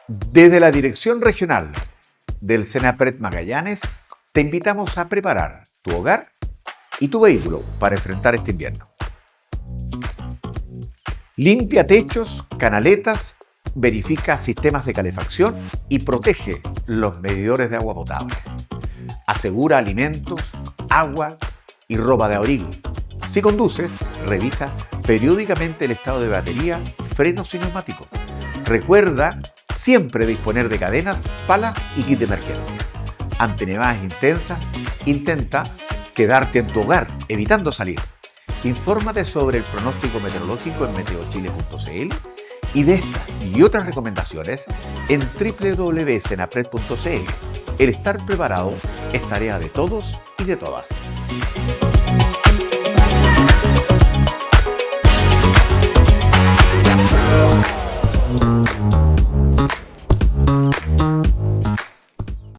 Desde la Dirección Regional del Senapred Magallanes, te invitamos a preparar tu hogar y tu vehículo para enfrentar este invierno. Limpia techos, canaletas, verifica sistemas de calefacción y protege los medidores de agua potable. Asegura alimentos, agua y ropa de abrigo. Si conduces, revisa periódicamente el estado de batería, frenos y neumáticos. Recuerda siempre disponer de cadenas, palas y kit de emergencia. Ante nevadas intensas, intenta quedarte en tu hogar, evitando salir. Infórmate sobre el pronóstico meteorológico en meteochile.cl y de estas y otras recomendaciones en www.senapred.cl. El estar preparado es tarea de todos y de todas.